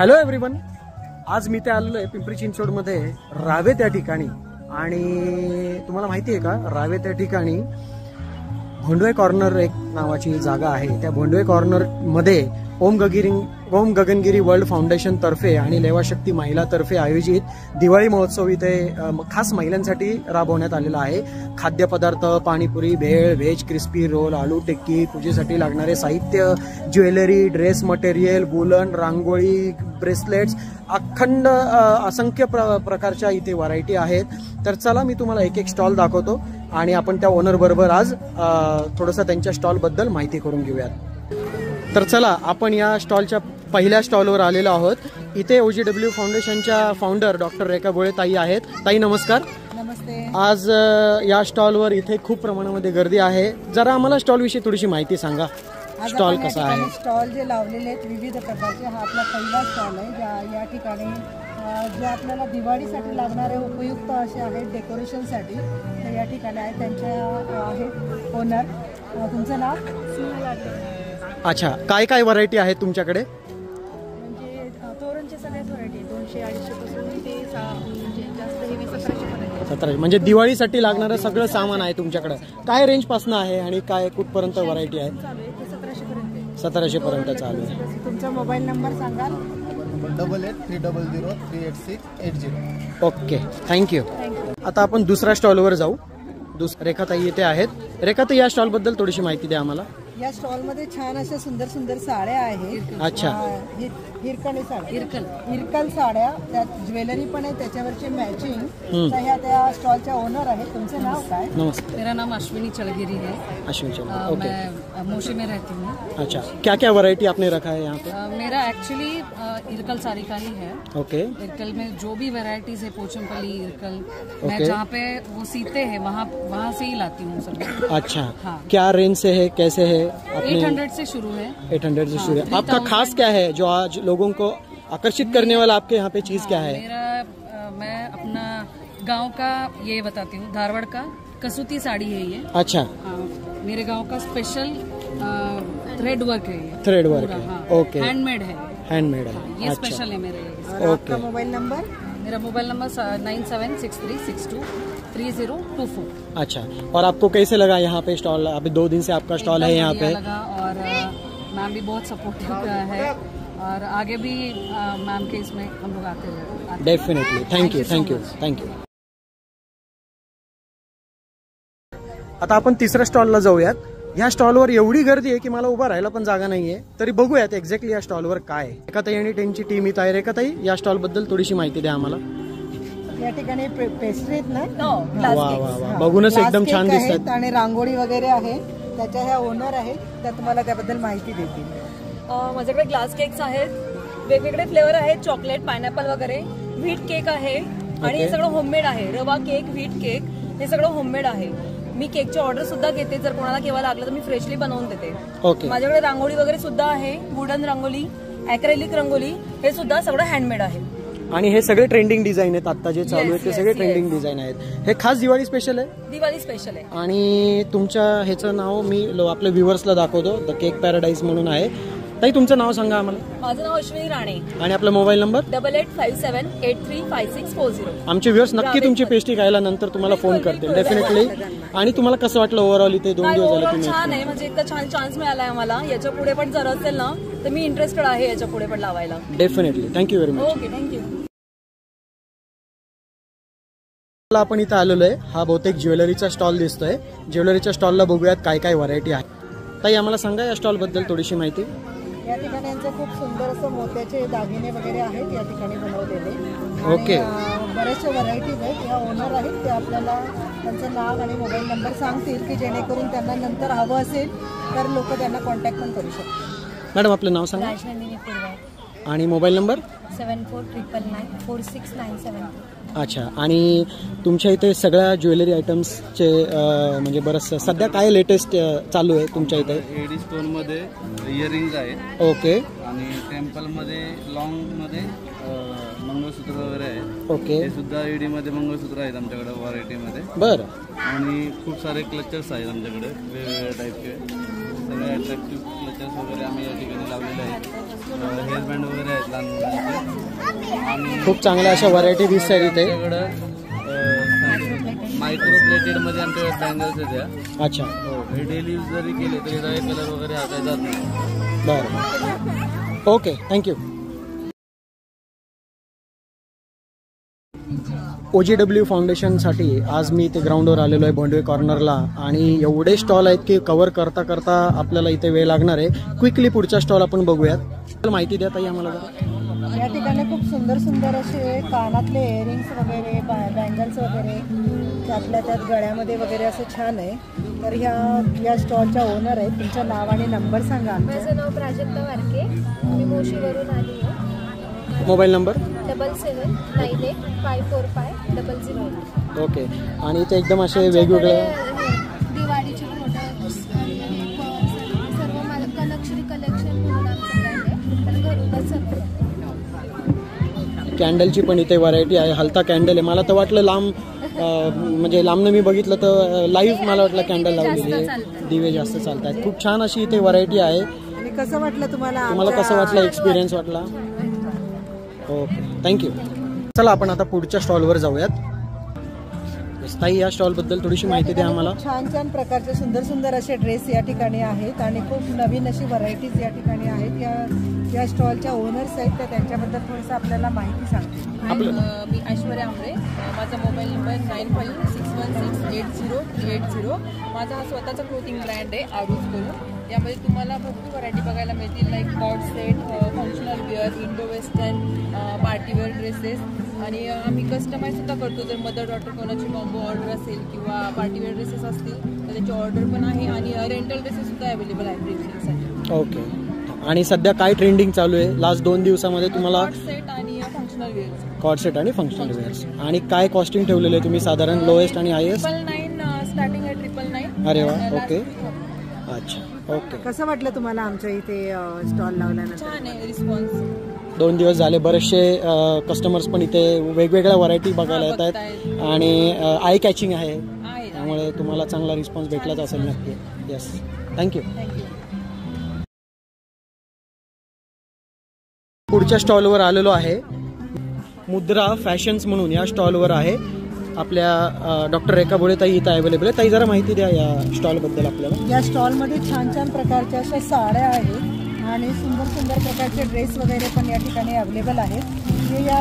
Hello everyone, आज मी ते आलेलो आहे पिंपरी चिंचवडमध्ये रावेत या ठिकाणी. आणि तुम्हाला माहिती आहे का, रावेत या ठिकाणी भोंडवे कॉर्नर एक नावाची जागा आहे. त्या भोंडवे कॉर्नर मध्ये ओम गगनगिरी वर्ल्ड फाउंडेशन तर्फे आणि लेवाशक्ती महिला तर्फे आयोजित दिवाळी महोत्सव इथे खास महिलांसाठी राबवण्यात आलेला आहे. खाद्यपदार्थ, पाणीपुरी, भेळ, व्हेज क्रिस्पी रोल, आलू टिक्की, पूजेसाठी लागणारे साहित्य, ज्वेलरी, ड्रेस मटेरियल, वुलन, रांगोळी, ब्रेसलेट्स, अखंड असंख्य प्रकारच्या इथे व्हरायटी आहेत. तर चला मी तुम्हाला एक एक स्टॉल दाखवतो आणि आपण त्या ओनर बरोबर आज थोडंसं त्यांच्या स्टॉल बद्दल माहिती करून घेऊयात. तर चला, आपण या स्टॉलच्या पहिल्या स्टॉलवर आलेलो आहोत. इथे OGW फाउंडेशनच्या फाउंडर डॉक्टर रेखा भोळे ताई आहेत. ताई नमस्कार. नमस्ते. आज या स्टॉलवर इथे खूप प्रमाणामध्ये गर्दी आहे. जरा आम्हाला स्टॉल विषयी थोडीशी माहिती सांगा. स्टॉल कसा आहे? स्टॉल जे लावलेले आहेत विविध प्रकारचे, हा आपला पहिला स्टॉल आहे. या ठिकाणी जे आपल्याला दिवाळीसाठी लागणारे उपयुक्त असे आहेत डेकोरेशनसाठी, तर या ठिकाणी आहे. त्यांच्या आहेत ओनर. तुमचं नाव? अच्छा, काय काय व्हरायटी आहेत तुमच्याकडे? म्हणजे तोरणचे सगळ्याच व्हरायटी 200-250 पासून ते म्हणजे जास्त हेवी 1700. म्हणजे दिवाळीसाठी लागणारं सगळं सामान आहे तुमच्याकडे. काय रेंज पासून आहे आणि काय कुठपर्यंत व्हरायटी आहे? 1700 पर्यंत चालू आहे. तुमचा मोबाईल नंबर सांगाल? 8830038680. Okay, thank you. आता आपण दुसऱ्या स्टॉलवर जाऊ. रेखाताई इथे आहेत. रेखाताई, या स्टॉल बद्दल थोडीशी माहिती द्या आम्हाला. या स्टॉल मध्ये छान अशा सुंदर सुंदर साड्या आहेत. अच्छा. हिरकणी साड्या, हिरकल साड्या, त्यात ज्वेलरी पण आहे, त्याच्यावरची मॅचिंग. तर ह्या त्या स्टॉलच्या ओनर आहेत. तुमचं नाव काय? नमस्ते. मेरा नाम अश्विनी चलगिरी है. अश्विनी चलगिरी, ओके. मैं मोशी में रहती हूँ. अच्छा, क्या क्या वैरायटी आपने रखा है यहाँ पे? मेरा एक्चुअली इरकल साड़ी का ही है. ओके. इरकल में जो भी वैरायटीज है, पोचमपल्ली, इरकल, मैं जहाँ पे वो सीते हैं वहाँ से ही लाती हूँ सब. अच्छा. हाँ. क्या रेंज से है, कैसे है? 800 से शुरू है. 800 से शुरू है. आपका खास क्या है जो आज लोगों को आकर्षित करने वाला आपके यहाँ पे चीज क्या है? मैं अपना गांव का ये बताती हूँ. धारवाड़ का कसूती साड़ी है ये. अच्छा. मेरे गांव का स्पेशल थ्रेड वर्क है ये. थ्रेड वर्क है. ओके. हैंडमेड है. हैंडमेड है. ये स्पेशल है मेरे. ओके. Mobile number? मेरा मोबाइल नंबर 9763623024. अच्छा. और आपको कैसे लगा यहाँ पे स्टॉल? अभी 2 दिन से आपका स्टॉल है यहाँ पे. लगा और मैम भी बहुत सपोर्टिव है और आगे भी मैम के इसमें हम लोग आते हैं. डेफिनेटली. थँक्यू. आता आपण तिसऱ्या स्टॉलला जाऊयात. या स्टॉलवर एवढी गर्दी आहे की मला उभा राहायला पण जागा नाहीये. तरी बघूयात एक्झॅक्टली या स्टॉलवर काय आहे. रेखाताई आणि त्यांची टीम इथं आहे. रेखाताई, या स्टॉल बद्दल थोडीशी माहिती द्या आम्हाला. या ठिकाणी पेस्ट्री आहेत ना, वा वा वा, बघूनच एकदम छान दिसतात. आणि रांगोळी वगैरे आहे. त्याच्या ह्या ओनर आहेत, त्या तुम्हाला त्याबद्दल माहिती देतील. माझ्याकडे ग्लास केक्स आहेत, वेगवेगळे फ्लेवर आहेत, चॉकलेट, पायनॅपल वगैरे. व्हीट केक आहे आणि हे सगळं होममेड आहे. रवा केक, व्हीट केक, हे सगळं होममेड आहे. मी केकची ऑर्डर सुद्धा घेते. जर कोणाला केव्हा लागलं तर मी फ्रेशली बनवून देते. ओके. माझ्याकडे रांगोळी वगैरे सुद्धा आहे. वुडन रांगोली, ॲक्रेलिक रांगोली, हे सुद्धा सगळं हँडमेड आहे. आणि हे सगळे ट्रेंडिंग डिझाईन आहेत. आता जे चालू आहेत ते सगळे ट्रेंडिंग डिझाईन आहेत. हे खास दिवाळी स्पेशल आहे. दिवाळी स्पेशल आहे. आणि तुमच्या ह्याचं नाव मी आपल्या व्ह्युअर्सला दाखवतो. द केक पॅराडाईज म्हणून आहे. ताई, तुमचं नाव सांगा आम्हाला. माझं नाव अश्विनी राणे आणि आपला मोबाईल नंबर? 8857835640. आमचे व्ह्युअर्स नक्की तुमची पेस्ट्री खायला नंतर तुम्हाला फोन करतील डेफिनेटली. आणि तुम्हाला कसं वाटलं ओव्हरऑल इथे 2 दिवस झाले तुम्ही? छान आहे. म्हणजे इतका छान चान्स मिळालाय आम्हाला. याच्या पुढे पण जर असेल ना तर मी इंटरेस्टेड आहे याच्या पुढे पण लावायला. Definitely. Thank you very much. Okay, thank you. आपण इथं आलेलो आहे. हा बहुतेक ज्वेलरीचा स्टॉल दिसतोय. ज्वेलरीच्या स्टॉलला बघूयात काय काय व्हरायटी आहे. ताई, आम्हाला सांगा या स्टॉल बद्दल थोडीशी माहिती. या ठिकाणी यांचे खूप सुंदर असं मोत्याचे दागिने वगैरे आहेत या ठिकाणी बनवलेले. ओके. बऱ्याचशा व्हरायटीज आहेत. या ओनर आहेत, ते आपल्याला त्यांचं नाव आणि मोबाईल नंबर सांगतील की जेणेकरून त्यांना नंतर हवं असेल तर लोक त्यांना कॉन्टॅक्ट पण करू शकतात. मॅडम, आपलं नाव सांगा आणि मोबाईल नंबर? 7499946972. अच्छा. आणि तुमच्या इथे सगळ्या ज्वेलरी आयटम्सचे म्हणजे बरंच सध्या काय लेटेस्ट चालू आहे तुमच्या इथे? एडी स्टोन मध्ये इयरिंग्स आहेत. ओके. आणि टेम्पल मध्ये लॉंग मध्ये मंगळसूत्र वगैरे आहे. ओके. हे सुद्धा एडी मध्ये मंगळसूत्र आहेत आमच्याकडे व्हरायटी मध्ये. बरं. आणि खूप सारे क्लचर्स आहेत आमच्याकडे वेगवेगळ्या टाईपचे. सगळे अट्रॅक्टिव्ह क्लचर्स वगैरे आम्ही या ठिकाणी लावलेले आहेत. हेअरबँड वगैरे आहेत लहान मुलांचे. आणि खूप चांगल्या अशा व्हरायटी दिसत आहेत इथे. आमच्याकडं मायक्रो प्लेटेड मध्ये आमच्याकडे बँगल्स आहेत या. अच्छा, हो, हे डेली यूज जरी केले तरी याचा कलर वगैरे हाताळला जात नाही. बरं, ओके, थँक्यू. OGW फाउंडेशनसाठी आज मी इथे ग्राउंडवर आलेलो आहे भोंडवे कॉर्नरला, आणि एवढे स्टॉल आहेत की कव्हर करता करता आपल्याला इथे वेळ लागणार आहे. क्विकली पुढचा स्टॉल आपण बघूयात. माहिती द्या ताई आम्हाला जरा. या ठिकाणी खूप सुंदर सुंदर असे कानातले इयरिंग्स वगैरे बँगल्स वगैरे त्यातल्या त्यात गळ्यामध्ये वगैरे असं छान आहे. तर या स्टॉलच्या ओनर आहेत. तुमचं नाव आणि नंबर सांगा. माझं नाव प्राजक्ता वारके, मी मोशीवरून आली आहे. Mobile number 7798545008. ओके. आणि ते एकदम असे वेगवेगळे दिवाळीचे प्रोडक्ट्स सर्व मला कलक्षरी कलेक्शन म्हणून आमचं ब्रँड आहे. तर घरूनच सर्व कॅन्डलची पण इथे व्हरायटी आहे. हलता कॅन्डल आहे. मला तर वाटलं लांब म्हणजे लांबनं मी बघितलं तर लाईव्ह मला वाटलं कॅन्डल लावलेली आहे. दिवे जास्त चालत आहेत. खूप छान अशी इथे व्हरायटी आहे. आणि कसं वाटलं तुम्हाला? कसं वाटलं, एक्सपिरियन्स वाटला? Okay, thank you. चला आपण आता पुढच्या स्टॉलवर जाऊयात. ताई, या स्टॉलबद्दल थोडीशी माहिती द्या आम्हाला. छान छान प्रकारचे सुंदर सुंदर असे ड्रेस या ठिकाणी आहेत आणि खूप नवीन अशी व्हरायटीज या ठिकाणी आहेत. या स्टॉलच्या ओनर्स आहेत, तर त्यांच्याबद्दल थोडंसं आपल्याला माहिती सांगते. मी ऐश्वर्या आंबरे. माझा मोबाईल नंबर 9561680380. माझा हा स्वतःचा क्लोथिंग ब्रँड आहे आरूज करून. यामध्ये तुम्हाला भरपूर व्हरायटी बघायला मिळतील, like cot set, functional wear, Indo western, party wear dresses. आणि आम्ही कस्टमाइज सुद्धा करतो. जर मदर डॉटर कोणाची कॉम्बो ऑर्डर असेल किंवा पार्टीवेअर ड्रेसेस असतील तर त्याची ऑर्डर पण आहे. आणि रेंटल ड्रेसेस सुद्धा अवेलेबल आहेत प्रिन्सेससाठी. ओके. आणि सध्या काय ट्रेंडिंग चालू आहे लास्ट 2 दिवसामध्ये तुम्हाला? कॉट सेट आणि फंक्शनल वेअर्स. कॉट सेट आणि फंक्शनल वेअर्स. आणि काय कॉस्टिंग ठेवलेलं आहे तुम्ही साधारण, लोएस्ट आणि हायेस्ट? 999 स्टार्टिंग आहे 999. अरे वा, ओके. अच्छा, ओके. कसं वाटलं तुम्हाला आमच्या इथे स्टॉल लावल्यानंतर? छान आहे रिस्पॉन्स. 2 दिवस झाले. बरेचसे कस्टमर्स पण इथे वेगवेगळ्या व्हरायटी बघायला येत आहेत आणि आय कॅचिंग आहे, त्यामुळे तुम्हाला चांगला रिस्पॉन्स भेटलाच असेल नक्की. Yes, thank you. पुढच्या स्टॉलवर आलेलो आहे. मुद्रा फॅशन्स म्हणून या स्टॉलवर आहे. आपल्या डॉक्टर रेखा भोळे ताई इथं अवेलेबल आहे. ताई, जरा माहिती द्या या स्टॉलबद्दल आपल्याला. या स्टॉलमध्ये छान छान प्रकारच्या अशा साड्या आहेत आणि सुंदर सुंदर प्रकारचे ड्रेस वगैरे पण या ठिकाणी अवेलेबल आहेत. जे या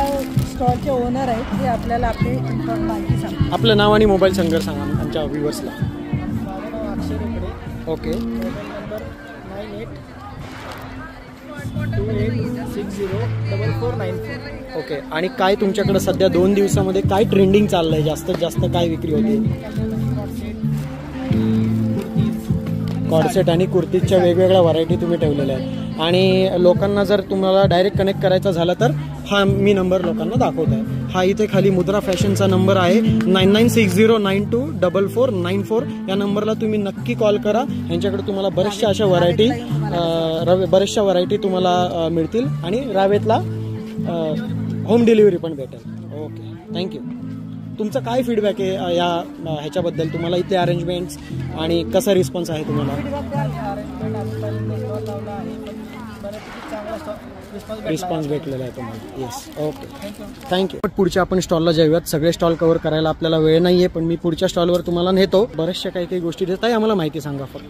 स्टॉलचे ओनर आहेत ते आपल्याला आपली माहिती सांगतात. आपलं नाव आणि मोबाईल संघ सांगा आमच्या व्ह्युअर्सला. माझं नाव अक्षय रेकडे. ओके. Mobile number 9828604494. ओके. आणि काय तुमच्याकडे सध्या 2 दिवसामध्ये काय ट्रेंडिंग चाललंय, जास्तीत जास्त काय विक्री होते? कॉर्डसेट आणि कुर्तीजच्या वेगवेगळ्या व्हरायटी तुम्ही ठेवलेल्या आहेत. आणि लोकांना जर तुम्हाला डायरेक्ट कनेक्ट करायचा झाला तर हा मी नंबर लोकांना दाखवत आहे. हा इथे खाली मुद्रा फॅशनचा नंबर आहे 9960924494. या नंबरला तुम्ही नक्की कॉल करा. यांच्याकडे तुम्हाला बऱ्याचशा अशा व्हरायटी तुम्हाला मिळतील आणि रावेतला होम डिलिव्हरी पण भेटेल. Okay, thank you. तुमचा काय फीडबॅक आहे या ह्याच्याबद्दल? तुम्हाला इथे अरेंजमेंट्स आणि कसा रिस्पॉन्स आहे तुम्हाला? रिस्पॉन्स भेटलेला आहे तुम्हाला. Yes, okay, thank you. पुढच्या आपण स्टॉलला जाऊयात. सगळे स्टॉल कव्हर करायला आपल्याला वेळ नाहीये, पण मी पुढच्या स्टॉलवर तुम्हाला नेतो. बऱ्याचशा काही गोष्टी देत आहे. आम्हाला माहिती सांगा फक्त.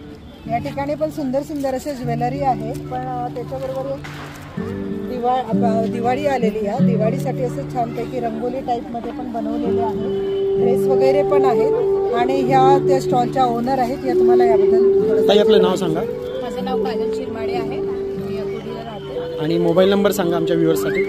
या ठिकाणी पण सुंदर सुंदर असे ज्वेलरी आहेत, पण त्याच्याबरोबर दिवाळी आलेली आहे. दिवाळीसाठी असं छानपैकी रंगोली टाईपमध्ये पण बनवलेले आहे. ड्रेस वगैरे पण आहेत आणि ह्या त्या स्टॉलच्या ओनर आहेत. या तुम्हाला याबद्दल ताई आपलं नाव सांगा. माझं नाव काजल शिरमाडे आहे. मी अकोलीला राहते. आणि मोबाईल नंबर सांगा आमच्या व्ह्युअर्ससाठी.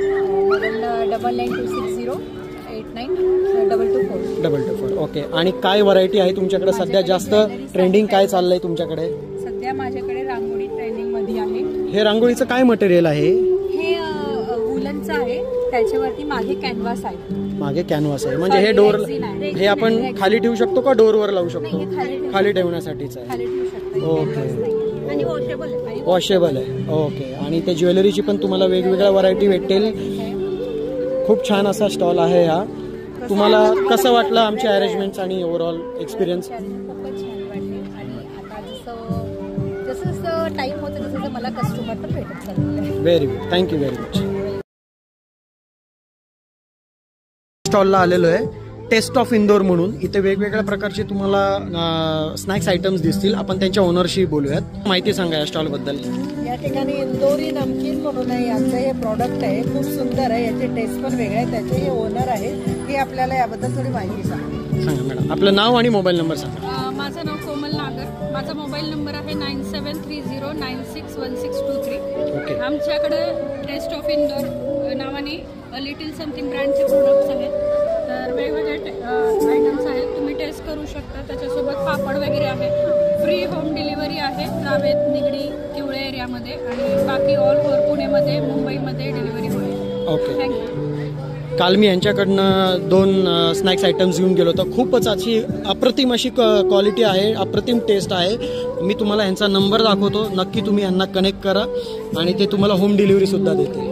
9926089224. ओके. आणि काय व्हरायटी आहे तुमच्याकडे सध्या? जास्त ट्रेंडिंग काय चाललंय तुमच्याकडे? सध्या माझ्याकडे रांगोळी ट्रेंडिंग मध्ये आहे. हे रांगोळीचं काय मटेरियल आहे? हे वुलनचं आहे. त्याच्यावरती मागे कॅनव्हास आहे. मागे कॅनव्हास आहे म्हणजे हे डोर, हे आपण खाली ठेवू शकतो का डोरवर लावू शकतो? खाली ठेवण्यासाठीच आहे. ओके. वॉशेबल आहे. ओके. आणि ते ज्वेलरीची पण तुम्हाला वेगवेगळ्या व्हरायटी भेटेल. खूप छान असा स्टॉल आहे हा. तुम्हाला कसं वाटलं आमचे अरेंजमेंट्स आणि ओव्हरऑल एक्सपिरियन्स? खूपच छान वाटले. आणि आता जसं टाईम होत पाहिजे तसं मला कस्टमर पण भेटत चाललेलं आहे. Very good, thank you very much. स्टॉलला आलेलो आहे टेस्ट ऑफ इंदोर म्हणून. इथे वेगवेगळ्या प्रकारचे तुम्हाला स्नॅक्स आयटम्स दिसतील. आपण त्यांच्या ओनरशी बोलूयात. माहिती सांगा या स्टॉल बद्दल. या ठिकाणी इंदोरी नमकीन म्हणून आहे यांचं हे प्रॉडक्ट आहे. खूप सुंदर आहे, याचे टेस्ट पण वेगळे आहे. त्याचे हे ओनर आहे, हे आपल्याला याबद्दल थोडी माहिती सांगा मॅडम. आपलं नाव आणि मोबाईल नंबर सांगा. माझं नाव कोमल नागर. माझा मोबाईल नंबर आहे 9730961623. आमच्याकडे टेस्ट ऑफ इंदोर नावाने लिटिल समथिंग ब्रँडचे प्रोडक्ट्स आहेत. तर वेगवेगळे आयटम्स आहेत, तुम्ही टेस्ट करू शकता. त्याच्यासोबत पापड वगैरे आहे. फ्री होम डिलिव्हरी आहे रावेत, निगडी, किवळे एरियामध्ये आणि बाकी ऑल ओव्हर पुणेमध्ये, मुंबईमध्ये डिलिव्हरी होईल. Okay, thank you. काल मी यांच्याकडनं 2 स्नॅक्स आयटम्स घेऊन गेलो होतो. खूपच अशी अप्रतिम अशी क्वालिटी आहे, अप्रतिम टेस्ट आहे. मी तुम्हाला यांचा नंबर दाखवतो, नक्की तुम्ही यांना कनेक्ट करा आणि ते तुम्हाला होम डिलिव्हरी सुद्धा देतील.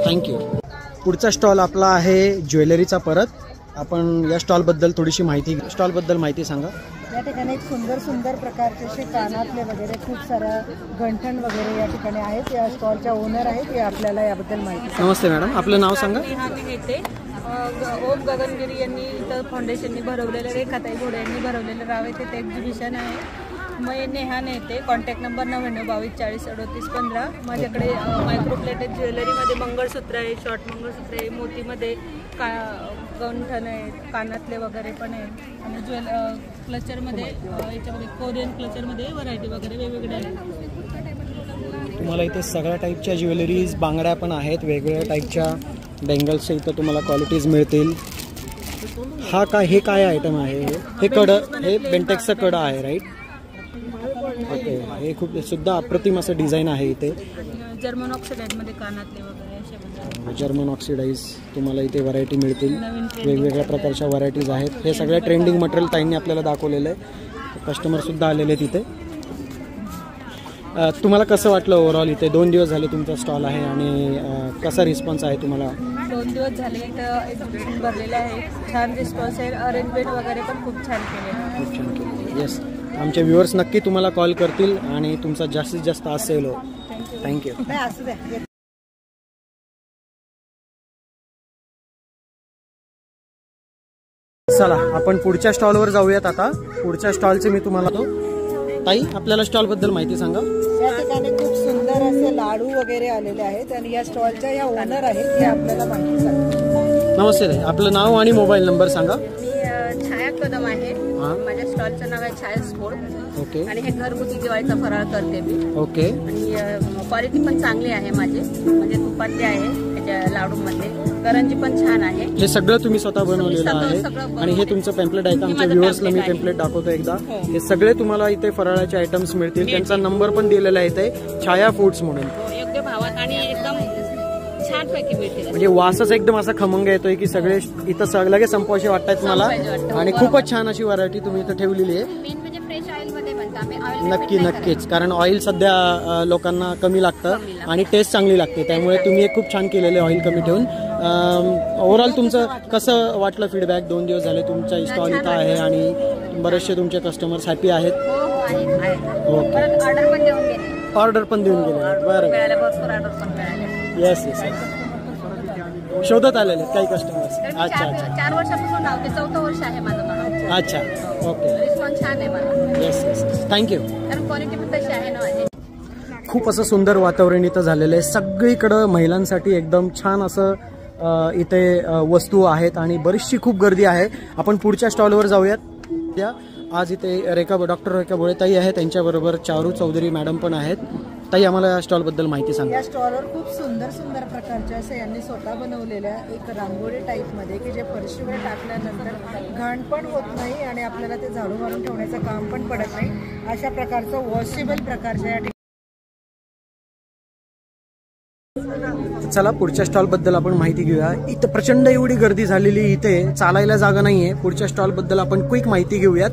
थँक्यू. पुढचा स्टॉल आपला आहे ज्वेलरीचा. परत आपण या स्टॉलबद्दल थोडीशी माहिती सांगा. या ठिकाणी एक सुंदर सुंदर प्रकारचे असे कानातले वगैरे खूप साऱ्या गंठण वगैरे या ठिकाणी आहेत. या स्टॉलच्या ओनर आहेत, ते आपल्याला याबद्दल माहिती सांगा. नमस्ते मॅडम, आपलं नाव सांगा. ओम गगनगिरी यांनी इथं फाउंडेशननी भरवलेलं, रेखाताई घोडे यांनी भरवलेलं रावेत इथे एक्झिबिशन आहे. मी नेहाने येते. Contact number 9922403815. माझ्याकडे मायक्रोप्लेटेड ज्वेलरीमध्ये मंगळसूत्र आहे, शॉर्ट मंगळसूत्र आहे, मोतीमध्ये गंठण आहे, कानातले वगैरे पण आहे आणि क्लचरमध्ये याच्यामध्ये कोरियन क्लचरमध्ये व्हरायटी वगैरे वेगवेगळे आहेत. तुम्हाला इथे सगळ्या टाईपच्या ज्वेलरीज, बांगड्या पण आहेत. वेगवेगळ्या टाईपच्या बेंगल्सच्या इथं तुम्हाला क्वालिटीज मिळतील. हे काय आयटम आहे? हे कडं, हे बेंटेक्सचं कडं आहे, राईट? ओके, हे खूप सुद्धा अप्रतिम असं डिझाईन आहे. इथे जर्मन ऑक्सिडाईजमध्ये कानातले वगैरे असे जर्मन ऑक्सिडाईज तुम्हाला इथे व्हरायटी मिळतील. वेगवेगळ्या प्रकारच्या व्हरायटीज आहेत. हे सगळ्या ट्रेंडिंग मटेरियल ताईंनी आपल्याला दाखवलेलं आहे. कस्टमर सुद्धा आलेले आहेत इथे. तुम्हाला कसं वाटलं ओव्हरऑल इथे? 2 दिवस झाले तुमचा स्टॉल आहे आणि कसा रिस्पॉन्स आहे तुम्हाला? 2 दिवस झाले इथं एक्झिबिशन भरलेलं आहे. छान रिस्पॉन्स आहे. अरेंजमेंट वगैरे पण खूप छान केलेलं. खूप छान केलं. येस, आमचे व्ह्युअर्स नक्की तुम्हाला कॉल करतील आणि तुमचा जास्तीत जास्त असेल हो. थँक्यू. चला आपण पुढच्या स्टॉलवर जाऊयात. आता पुढच्या स्टॉलचे मी तुम्हाला ताई, आपल्याला स्टॉल बद्दल माहिती सांगा. या ठिकाणी खूप सुंदर असे लाडू वगैरे आलेले आहेत आणि या स्टॉलच्या या ओनर आहेत, ते आपल्याला माहिती सांगतात. नमस्ते ताई, आपलं नाव आणि मोबाईल नंबर सांगा. मी छाया कदम आहे. माझ्या स्टॉलचं नाव आहे छाया स्पोर्ट. ओके. आणि हे घरगुती दिवाळीचा फराळ करते मी. ओके. आणि क्वालिटी पण चांगली आहे माझी, म्हणजे तुपातली आहे त्याच्या लाडूमध्ये. करंजी पण छान आहे. हे सगळं तुम्ही स्वतः बनवलेलं आहे आणि हे तुमचं पेम्पलेट आहे का? आमच्या व्ह्युअर्सला मी पेम्पलेट दाखवतो एकदा. हे सगळे तुम्हाला इथे फराळाचे आयटम्स मिळतील. त्यांचा नंबर पण दिलेला आहे इथे, छाया फूड्स म्हणून. योग्य भावात आणि एकदम छानपैकी मिळतील. म्हणजे वासच एकदम असा खमंग येतोय की सगळे इथं लगेच संपवायचे वाटतात मला. आणि खूपच छान अशी व्हरायटी तुम्ही इथं ठेवलेली आहे. नक्कीच, कारण ऑइल सध्या लोकांना कमी लागतं आणि टेस्ट चांगली लागते. त्यामुळे तुम्ही एक खूप छान केलेले ऑइल कमी ठेवून. ओव्हरऑल तुमचं कसं वाटलं फीडबॅक? 2 दिवस झाले तुमचा स्टॉल इथं आहे आणि बरेचसे तुमचे कस्टमर्स हॅपी आहेत. ओके, ऑर्डर पण देऊन गेले. बरं, येस येस, शोधत आलेले काही कस्टमर्स. अच्छा अच्छा, 4 वर्षापासून लावते, 4थं वर्ष आहे माझं. अच्छा, ओके. रिस्पॉन्स छान आहे मला. Yes yes, thank you. कारण क्वालिटी पण तशी आहे ना. खूप असं सुंदर वातावरण इथं झालेलं आहे. सगळीकडं महिलांसाठी एकदम छान असं इथे वस्तू आहेत आणि बरीचशी खूप गर्दी आहे. आपण पुढच्या स्टॉलवर जाऊयात. आज इथे डॉक्टर रेखा भोळेताई आहे, त्यांच्याबरोबर चारू चौधरी मॅडम पण आहेत. ताई, आम्हाला या स्टॉल बद्दल माहिती सांगा. या स्टॉलवर खूप सुंदर सुंदर प्रकारच्या असं यांनी स्वतः बनवलेल्या एक रांगोळी टाईप मध्ये की जे फरशीवर टाकल्यानंतर घाण पण होत नाही आणि आपल्याला ते झाडू मारून ठेवण्याचं काम पण पडत नाही. अशा प्रकारचं वॉशेबल प्रकारच्या या चला पुढच्या स्टॉल बद्दल आपण माहिती घेऊया. इथं प्रचंड एवढी गर्दी झालेली, इथे चालायला जागा नाहीये. पुढच्या स्टॉल बद्दल आपण क्विक माहिती घेऊयात.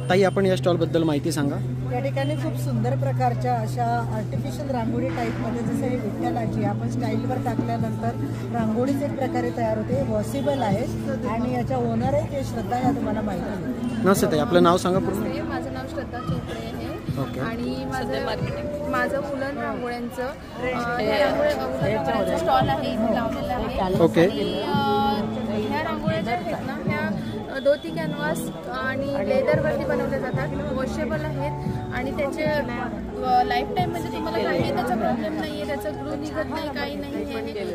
ताई, आपण या स्टॉल बद्दल माहिती सांगा. या ठिकाणी खूप सुंदर प्रकारच्या अशा आर्टिफिशियल रांगोळी टाईप मध्ये, जसं हे विठ्ठलाची आपण स्टाईलवर टाकल्यानंतर रांगोळीच एक प्रकारे तयार होते. वॉशेबल आहे आणि याच्या ओनर आहे ते श्रद्धा, या तुम्हाला माहिती आहे. नमस्ते ताई, आपलं नाव सांगा पूर्ण. माझं नाव श्रद्धा चोपडे आहे. आहे आणि माझं उलन रांगोळ्यांचं स्टॉल आहे इथे लावलेलं आहे. ओके. ह्या रांगोळ्या ज्या आहेत ना ह्या धोती कॅनव्हास आणि लेदरवरती बनवल्या जातात, वॉशेबल आहेत आणि त्याचे लाईफ टाईम म्हणजे तुम्हाला काही त्याचा प्रॉब्लेम नाही आहे, त्याचं ग्लू निघत नाही, काही नाही आहे.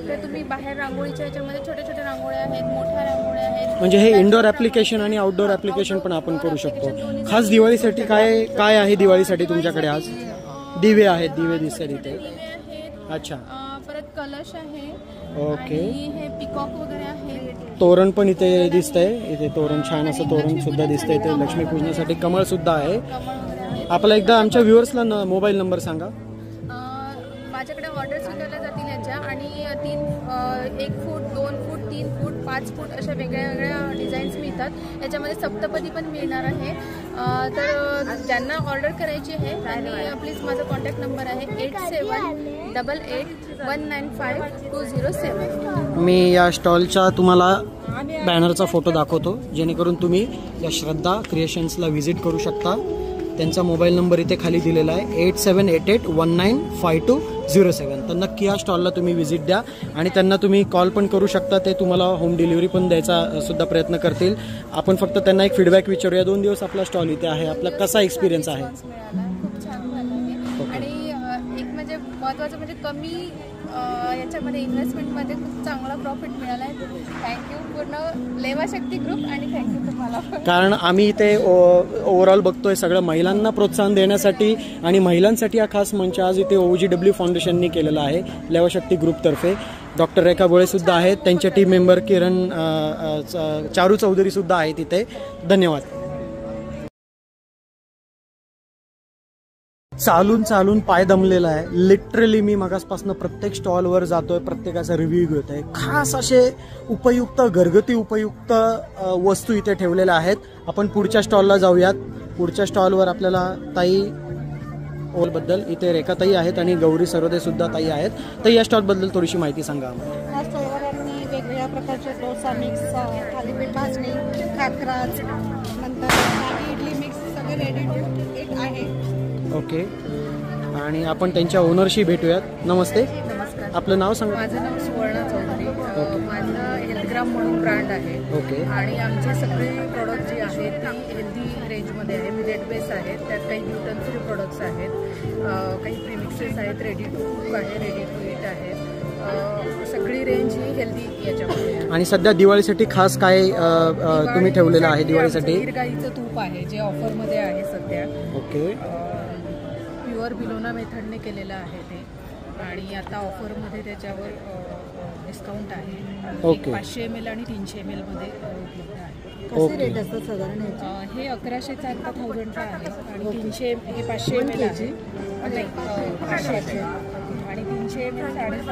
तर तुम्ही बाहेर रांगोळीच्या ह्याच्यामध्ये छोट्या छोट्या रांगोळ्या आहेत, मोठ्या रांगोळ्या आहेत. म्हणजे हे इंडोर ऍप्लिकेशन आणि आउटडोर ऍप्लिकेशन पण आपण करू शकतो. खास दिवाळीसाठी काय काय आहे दिवाळीसाठी तुमच्याकडे आज? दिवे आहेत, दिवे दिसतात इथे. अच्छा. परत कलश आहे. ओके. हे पिकॉक वगैरे आहे. तोरण पण इथे दिसतंय. इथे तोरण छान असं तोरण सुद्धा दिसतंय. इथे लक्ष्मी पूजनासाठी कमळ सुद्धा आहे. आपला एकदा आमच्या व्ह्युअर्सला मोबाईल नंबर सांगा. माझ्याकडे ऑर्डर स्वीकारल्या जातील याच्या आणि 1 फूट, 2 फूट, 3 फूट, 5 फूट अशा वेगळ्या वेगळ्या डिझाईन्स मिळतात. याच्यामध्ये सप्तपदी पण मिळणार आहे. तर ज्यांना ऑर्डर करायची आहे त्यांनी प्लीज माझा कॉन्टॅक्ट नंबर आहे 8788195207. मी या स्टॉलच्या तुम्हाला बॅनरचा फोटो दाखवतो जेणेकरून तुम्ही या श्रद्धा क्रिएशन्सला व्हिजिट करू शकता. त्यांचा मोबाईल नंबर इथे खाली दिलेला आहे 8788195207. तर नक्की या स्टॉलला तुम्ही व्हिजिट द्या आणि त्यांना तुम्ही कॉल पण करू शकता. ते तुम्हाला होम डिलिव्हरी पण द्यायचा सुद्धा प्रयत्न करतील. आपण फक्त त्यांना एक फीडबॅक विचारूया. 2 दिवस आपला स्टॉल इथे आहे, आपला कसा एक्सपिरियन्स आहे? खूप छान झालं आहे आणि एक म्हणजे महत्त्वाचं म्हणजे कमी याच्यामध्ये इन्व्हेस्टमेंटमध्ये खूप चांगला प्रॉफिट मिळाला आहे. थँक्यू पूर्ण लेवाशक्ती ग्रुप आणि थँक्यू तुम्हाला. कारण आम्ही इथे ओव्हरऑल बघतोय सगळं महिलांना प्रोत्साहन देण्यासाठी आणि महिलांसाठी हा खास मंच आज इथे OGW फाउंडेशननी केलेला आहे लेवाशक्ती ग्रुपतर्फे. डॉक्टर रेखा बोळे सुद्धा आहेत, त्यांचे टीम मेंबर किरण चारू चौधरी सुद्धा आहेत इथे. धन्यवाद. चालून चालून पाय दमलेला आहे लिटरली. मी मगासपासून प्रत्येक स्टॉलवर जातोय, प्रत्येकाचा रिव्ह्यू घेतोय. खास असे उपयुक्त घरगुती उपयुक्त वस्तू इथे ठेवलेल्या आहेत. आपण पुढच्या स्टॉलला जाऊयात. पुढच्या स्टॉलवर आपल्याला ताई बद्दल इथे रेखाताई आहेत आणि गौरी सरोदे सुद्धा ताई आहेत. तर या स्टॉल बद्दल थोडीशी माहिती सांगा. या स्टॉलवर आम्ही वेगवेगळ्या प्रकारचे डोसा मिक्स, थालीपीठ भाजणी, खाकराज, नंतर इडली मिक्स सगळे रेडी टू इट आहे. ओके. आणि आपण त्यांच्या ओनरशी भेटूयात. नमस्ते. नमस्कार. आपलं नाव सांगा. माझं नाव सुवर्णा चौधरी. माझं हेल्थग्राम म्हणून ब्रँड आहे. ओके. आणि आमचे सगळे प्रोडक्ट जे आहेत ते हेल्दी रेंजमध्ये आहे. मिलेट बेस आहेत, त्यात काही ग्लुटन फ्री प्रोडक्ट्स आहेत, काही प्रीमिक्सेस आहेत, रेडी टू कुक आहे, रेडी टू ईट आहे. सगळी रेंज ही हेल्दी याच्यामध्ये आहे. आणि सध्या दिवाळीसाठी खास काय तुम्ही ठेवलेलं आहे दिवाळीसाठी? गाईचं तूप आहे जे ऑफरमध्ये आहे सध्या. ओके. प्युअर बिलोना मेथडने केलेलं आहे ते आणि आता ऑफरमध्ये त्याच्यावर डिस्काउंट आहे. ओके. 500 ml आणि 300 ml मध्ये उपलब्ध आहे. कसे रेट असतात साधारण? हे 1100चा आता 1000चा आहे आणि 300 हे 500 ml आहे. नाही 500 आणि 300 ml 650.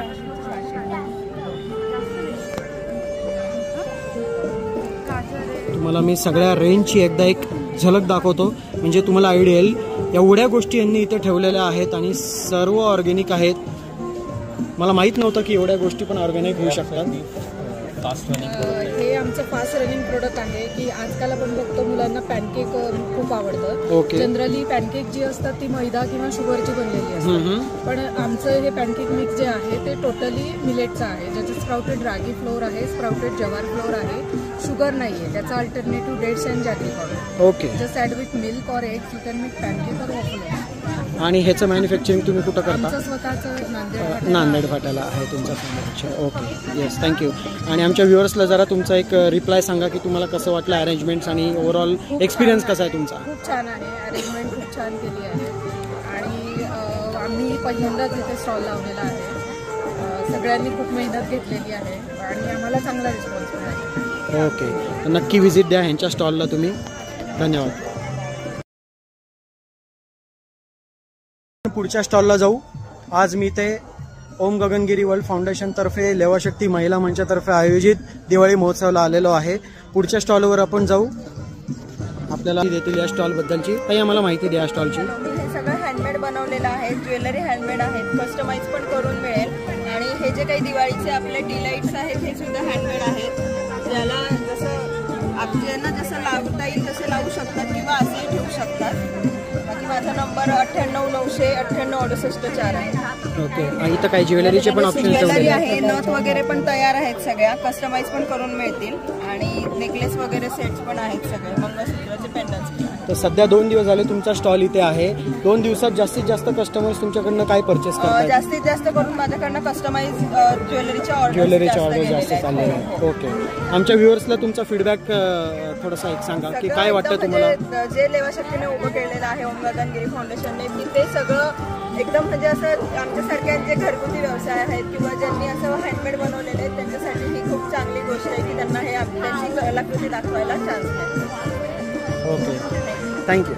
तुम्हाला मी सगळ्या रेंजची एकदा एक झलक दाखवतो म्हणजे तुम्हाला आयडिया येईल. एवढ्या गोष्टी यांनी इथे ठेवलेल्या आहेत आणि सर्व ऑर्गॅनिक आहेत. मला माहित नव्हतं की एवढ्या गोष्टी पण ऑर्गॅनिक होऊ शकतात. हे आमचं फास्ट रनिंग प्रोडक्ट आहे की आजकाल आपण बघतो मुलांना पॅनकेक खूप आवडतं. ओके. जनरली पॅनकेक जी असतात ती मैदा किंवा शुगरची बनलेली असतात. पण आमचं हे पॅनकेक मिक्स जे आहे ते टोटली मिलेटचं आहे. ज्याचं स्प्राउटेड रागी फ्लोअर आहे, स्प्राउटेड जवार फ्लोअर आहे, शुगर नाही आहे. त्याचा alternative dates and jaggery powder. Okay. Just add with milk or eggs you can make pancake or waffle. आणि ह्याचं मॅन्युफॅक्चरिंग तुम्ही कुठं करता? स्वतःचं नांदेड फाट्याला आहे तुमचा मॅन्युफॅक्चर. ओके. Yes, thank you. आणि आमच्या व्ह्युअर्सला जरा तुमचा एक रिप्लाय सांगा की तुम्हाला कसं वाटलं अरेंजमेंट्स आणि ओव्हरऑल एक्सपिरियन्स कसा आहे तुमचा? खूप छान आहे. अरेंजमेंट खूप छान केली आहे आणि आम्ही पहिल्यांदाच इथे स्टॉल लावलेला आहे. सगळ्यांनी खूप मेहनत घेतलेली आहे आणि आम्हाला चांगला रिस्पॉन्स मिळाला. ओके. तर नक्की व्हिजिट द्या ह्यांच्या स्टॉलला तुम्ही. धन्यवाद. पुढच्या स्टॉलला जाऊ. आज मी ते ओम गगनगिरी वर्ल्ड फाउंडेशनतर्फे लेवाशक्ती महिला मंचातर्फे आयोजित दिवाळी महोत्सवाला आलेलो आहे. पुढच्या स्टॉलवर आपण जाऊ. आपल्याला देतील या स्टॉल बद्दलची. काही आम्हाला माहिती द्या स्टॉलची. हे सगळं हँडमेड बनवलेलं आहे. ज्वेलरी हँडमेड आहेत, कस्टमाइज पण करून मिळेल. आणि हे जे काही दिवाळीचे आपले डिलाइट्स आहेत हे सुद्धा हँडमेड आहेत. ज्याला जसं आपल्याला जसं लावता येईल तसे लावू शकतात किंवा असेही ठेवू शकतात. बाकी माझा नंबर 9890986864 आहे. ओके. इथं काही ज्वेलरीचे पण ऑप्शन ज्वेलरी आहे, नथ वगैरे पण तयार आहेत, सगळ्या कस्टमाइज पण करून मिळतील आणि नेकलेस वगैरे सेट्स पण आहेत, सगळे मंगळसूत्राचे पेंडन्ट्स. तर सध्या 2 दिवस झाले तुमचा स्टॉल इथे आहे. 2 दिवसात जास्तीत जास्त कस्टमर्स तुमच्याकडनं काय परचेस करतात? जास्तीत जास्त करून माझ्याकडनं कस्टमाइज ज्वेलरीच्या ऑर्डर जास्त चालले आहेत. ओके. आमच्या व्ह्युअर्सला तुमचा फीडबॅक थोडासा एक सांगा की काय वाटतं तुम्हाला? जे लेवाशक्तीने उभं केलेलं आहे ओम गगनगिरी फाउंडेशनने, मी ते सगळं एकदम म्हणजे असं आमच्यासारख्या जे घरगुती व्यवसाय आहेत किंवा ज्यांनी असं हँडमेड बनवलेले आहेत त्यांच्यासाठी ही खूप चांगली गोष्ट आहे की त्यांना हे त्यांची कलाकृती दाखवायला चान्स मिळतो. Okay, thank you.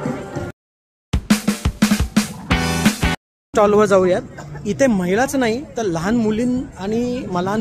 स्टॉलवर जाऊयात. इथे महिलाच नाही तर लहान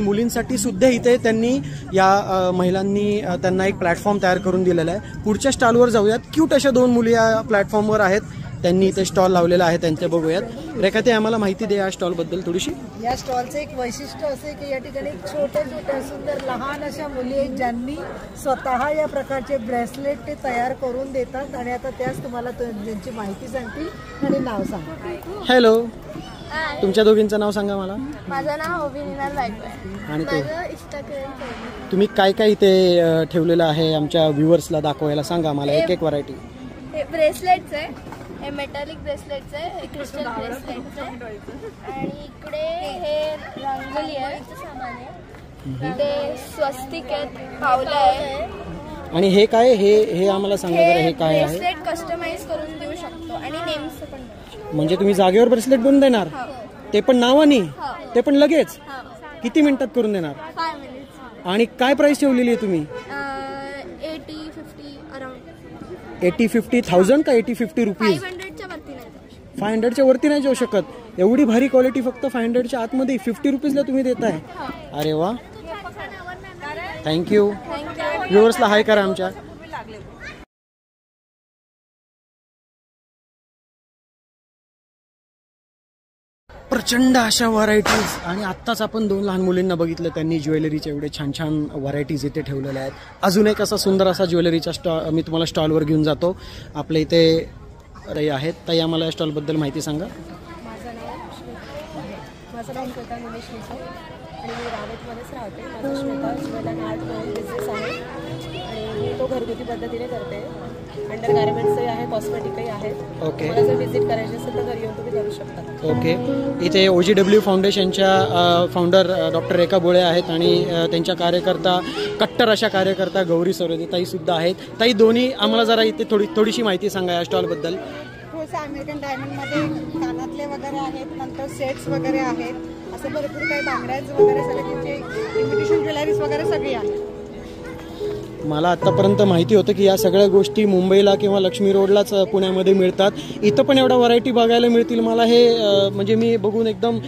मुलींसाठी सुद्धा इथे त्यांनी या महिलांनी त्यांना एक प्लॅटफॉर्म तयार करून दिलेला आहे. पुढच्या स्टॉलवर जाऊयात. क्यूट अशा 2 मुली या प्लॅटफॉर्मवर आहेत, त्यांनी इथे स्टॉल लावलेला आहे, त्यांचे बघूयात. रेखा, ते आम्हाला माहिती दे या स्टॉल बद्दल थोडीशी. या स्टॉलचं एक वैशिष्ट्य असे की या ठिकाणी छोट्या सुंदर लहान अशा मुली आहेत ज्यांनी स्वतः या प्रकारचे ब्रेसलेट ते तयार करून देतात आणि आता त्याच तुम्हाला त्यांची माहिती सांगतील आणि नाव सांगा. हॅलो, तुमच्या दोघींचं नाव सांगा मला. माझं नाव अभिनिनाल वायकर आणि तुम्ही तुम्ही काय काय इथे ठेवलेलं आहे आमच्या व्ह्युअर्सला दाखवायला सांगा मला एक व्हरायटी. हे ब्रेसलेट्स आहे, हे मेटॅलिक ब्रेसलेट्स आहे, हे क्रिस्टल ब्रेसलेट्स आहे आणि इकडे हे रंगोली आहे, सामान आहे, ते स्वस्तिक आहेत, पावलं आहे. आणि हे काय हे आम्हाला सांगा जरा, हे काय आहे? ब्रेसलेट कस्टमाइज करून देऊ शकतो आणि नेम्स पण. म्हणजे तुम्ही जागेवर ब्रेसलेट बनवून देणार? ते पण नावानी? ते पण लगेच? किती मिनिटात करून देणार? 5 मिनिट्स. आणि काय प्राइस ठेवलेली आहे तुम्ही? 80-50 अराउंड. 80-50,000 का 80-50 रुपीज? 500च्या वरती नाही जाऊ शकत. एवढी भारी क्वालिटी फक्त 500च्या आतमध्ये 50 रुपीजला तुम्ही देताय? अरे वा, थँक्यू. व्ह्युअर्सला हाय करा आमच्या. प्रचंड अशा व्हरायटीज. आणि आत्ताच आपण 2 लहान मुलींना बघितलं, त्यांनी ज्वेलरीचे एवढे छान छान व्हरायटीज इथे ठेवलेल्या आहेत. अजून एक असा सुंदर असा ज्वेलरीचा मी तुम्हाला स्टॉलवर घेऊन जातो. आपल्या इथे ताई आहेत. ताई, आम्हाला या स्टॉलबद्दल माहिती सांगा. माझं नाव श्वेता निमेश निकम आणि मी रावेतमध्येच राहते. माझा श्वेता ज्वेलरी आर्ट म्हणून बिझनेस आहे आणि मी तो घरगुती पद्धतीने करते. अंडर गार्मेंट्सही आहे, कॉस्मेटिकही आहे. ओके. मला जर व्हिजिट करायची असेल तर घरी येऊन तुम्ही करू शकता. ओके. इथे OGW फाउंडेशनच्या फाउंडर डॉक्टर रेखा बोळे आहेत आणि त्यांच्या कार्यकर्ता, कट्टर अशा कार्यकर्ता गौरी सरोदे ताई सुद्धा आहेत. ताई, दोन्ही आम्हाला जरा इथे थोडीशी माहिती सांगा या स्टॉलबद्दल. थोडंसं अमेरिकन डायमंडमध्ये कानातले वगैरे आहेत, नंतर सेट्स वगैरे आहेत, असं भरपूर काही बांगड्याज वगैरे सगळे त्यांचे इमिटेशन ज्वेलरीज वगैरे सगळी आहेत. मला आतापर्यंत माहिती होतं की या सगळ्या गोष्टी मुंबईला किंवा लक्ष्मी रोडलाच पुण्यामध्ये मिळतात. इथं पण एवढा व्हरायटी बघायला मिळतील मला हे म्हणजे मी बघून एकदम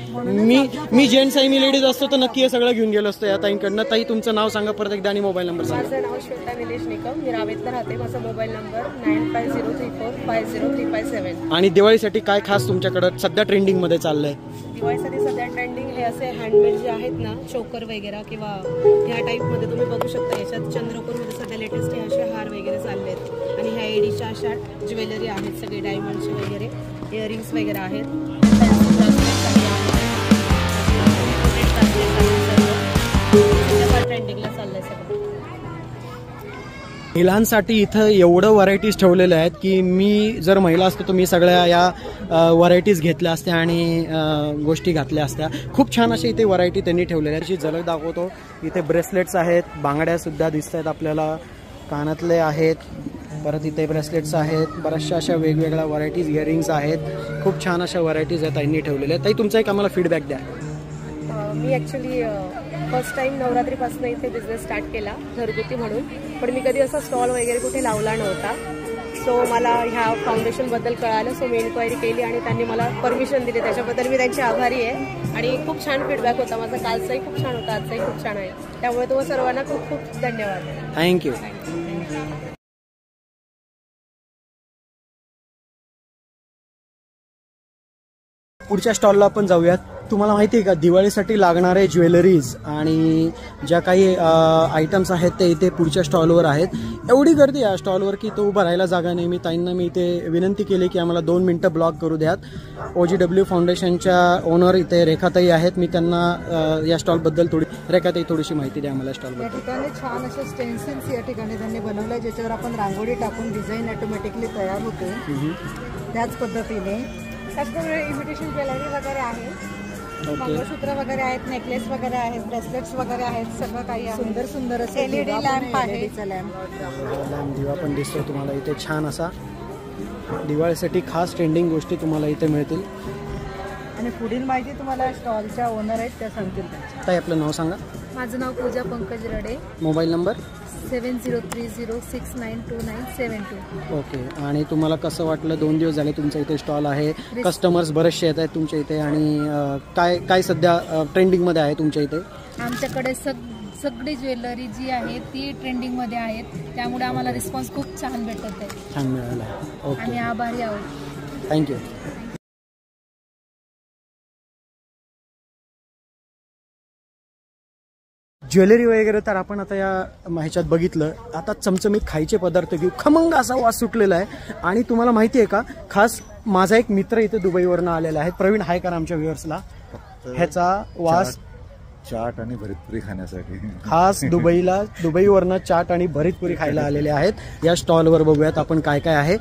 मी जेंट्स आहे, मी लेडीज असतो तर नक्की हे सगळं घेऊन गेलो असतो या ताईंकडनं. ताई, तुमचं नाव सांगा परत एकदा आणि मोबाईल नंबर सांगा. माझं नाव श्वेता निलेश निकम, मी रावेतला राहते. माझा मोबाईल नंबर 9503450357. आणि दिवाळीसाठी काय खास तुमच्याकडं सध्या ट्रेंडिंगमध्ये चाललंय? दिवाळीसाठी सध्या ट्रेंडिंग हे असे हँडमेड जे आहेत ना, चोकर वगैरे किंवा ह्या टाईपमध्ये तुम्ही बघू शकता. याच्यात चंद्रपूरमध्ये सध्या लेटेस्ट हे असे हार वगैरे चालले आहेत आणि ह्या एडीच्या अशा ज्वेलरी आहेत, सगळे डायमंडचे वगैरे इयरिंग्स वगैरे आहेत. ट्रेंडिंगला चाललंय सगळं. महिलांसाठी इथं एवढं व्हरायटीज ठेवलेल्या आहेत की मी जर महिला असतो तर मी सगळ्या या व्हरायटीज घेतल्या असत्या आणि गोष्टी घातल्या असत्या. खूप छान अशा इथे व्हरायटी त्यांनी ठेवलेल्या आहेत. झलक दाखवतो. इथे ब्रेसलेट्स आहेत, बांगड्यासुद्धा दिसत आहेत आपल्याला, कानातले आहेत, परत इथे ब्रेसलेट्स आहेत, बऱ्याचशा अशा वेगवेगळ्या व्हरायटीज, इयरिंग्स आहेत. खूप छान अशा व्हरायटीज आहेत त्यांनी ठेवलेल्या आहेत. ताई, तुमचा एक आम्हाला फीडबॅक द्या. मी ॲक्च्युली फर्स्ट टाईम नवरात्रीपासून इथे बिझनेस स्टार्ट केला घरगुती म्हणून, पण मी कधी असा स्टॉल वगैरे कुठे लावला नव्हता. सो मला ह्या फाउंडेशनबद्दल कळालं, सो मी इन्क्वायरी केली आणि त्यांनी मला परमिशन दिली. त्याच्याबद्दल मी त्यांची आभारी आहे आणि खूप छान फीडबॅक होता माझा. कालचाही खूप छान होता, आजचाही खूप छान आहे. त्यामुळे तुम्हाला सर्वांना खूप खूप धन्यवाद. थँक्यू. पुढच्या स्टॉलला आपण जाऊयात. तुम्हाला माहिती आहे का, दिवाळीसाठी लागणारे ज्वेलरीज आणि ज्या काही आयटम्स आहेत ते इथे पुढच्या स्टॉलवर आहेत. एवढी गर्दी आहे स्टॉलवर की तो उभा राहायला जागा नाही. मी ताईंना मी इथे विनंती केली की आम्हाला 2 मिनिटं ब्लॉक करू द्यात. OGW फाउंडेशनच्या ओनर इथे रेखाताई आहेत. मी त्यांना या स्टॉलबद्दल रेखाताई थोडीशी माहिती द्या आम्हाला स्टॉलबद्दल. या ठिकाणी छान असे स्टेन्सिल्स या ठिकाणी त्यांनी बनवलं आहे, ज्याच्यावर आपण रांगोळी टाकून डिझाईन ऑटोमॅटिकली तयार होते. त्याच पद्धतीने इमिटेशन ज्वेलरी वगैरे आहे, मंगळसूत्र वगैरे आहेत, नेकलेस वगैरे आहेत, ब्रेसलेट्स वगैरे आहेत, सगळं काही आहे. सुंदर सुंदर असे LED लॅम्प आहे. लॅम्प दिवा पण दिसतो तुम्हाला इथे. छान असा दिवाळीसाठी खास ट्रेंडिंग गोष्टी तुम्हाला इथे मिळतील. आणि पुढील माहिती तुम्हाला स्टॉलच्या ओनर आहेत त्या सांगतील. ताई आपलं नाव सांगा. माझं नाव Pooja Pankaj Rade. Mobile number 7030692972. Okay. आणि तुम्हाला कसं वाटलं, 2 दिवस झाले तुमचं इथे स्टॉल आहे, कस्टमर्स बरेचसे येत आहेत तुमच्या इथे, आणि काय सध्या ट्रेंडिंगमध्ये आहे तुमच्या इथे? आमच्याकडे सगळी ज्वेलरी जी आहे ती ट्रेंडिंगमध्ये आहेत, त्यामुळे आम्हाला रिस्पॉन्स खूप छान भेटत आहे. छान मिळाला. ओके, आणि आभारी आहोत. थँक्यू. ज्वेलरी वगैरे तर आपण आता या ह्याच्यात बघितलं. आता चमचमीत खायचे पदार्थ घेऊ. खमंग असा वास सुटलेला आहे. आणि तुम्हाला माहिती आहे का, खास माझा एक मित्र इथे दुबईवरनं आलेला आहे, प्रवीण हाय करा आमच्या व्ह्युअर्सला. ह्याचा वास चाट आणि भरीतपुरी खाण्यासाठी खास दुबईवरनं चाट आणि भरीतपुरी खायला आलेले आहेत. या स्टॉलवर बघूयात आपण काय काय आहे.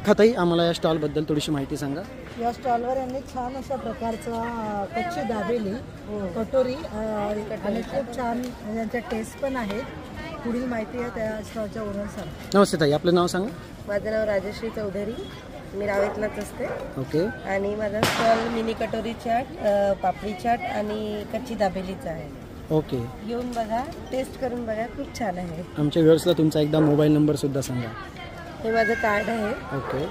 खाताई आम्हाला या स्टॉलबद्दल थोडीशी माहिती सांगा. या स्टॉलवर यांनी छान अशा प्रकारचा कच्ची दाबेली, कटोरी आणि खूप छान यांच्या टेस्ट पण आहेत. पुढील माहिती आहे त्या स्टॉलच्या ओनर सांगा. नमस्ते ताई, आपलं नाव सांगा. माझं नाव राजश्री चौधरी, मी रावेतलाच असते. ओके. आणि माझा स्टॉल मिनी कटोरी चाट, पापडी चाट आणि कच्ची दाबेलीचा आहे. ओके. येऊन बघा, टेस्ट करून बघा, खूप छान आहे. आमच्या व्ह्युअर्सला तुमचा एकदा मोबाईल नंबर सुद्धा सांगा. हे माझं कार्ड आहे. ओके.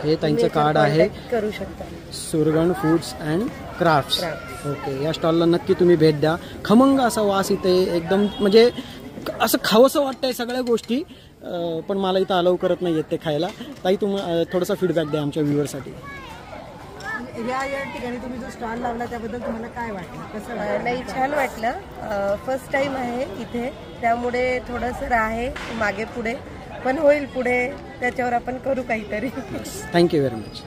हे त्यांचं कार्ड आहे, करू शकता. सुरगण फूड्स अँड क्राफ्ट्स. ओके. या स्टॉलला नक्की तुम्ही भेट द्या. खमंग असा वास इथे, एकदम म्हणजे असं खावंसं वाटतंय सगळ्या गोष्टी, पण मला इथं अलाउ करत नाही आहेत ते खायला. ताई तुम्ही थोडासा फीडबॅक द्या आमच्या व्ह्युअरसाठी. या ठिकाणी तुम्ही जो स्टॉल लावला त्याबद्दल तुम्हाला काय वाटलं, कसं वाटलं? नाही, छान वाटलं. फर्स्ट टाइम आहे इथे, त्यामुळे थोडंसं आहे मागे पुढे, पण होईल पुढे, त्याच्यावर आपण करू काहीतरी. Thank you very much.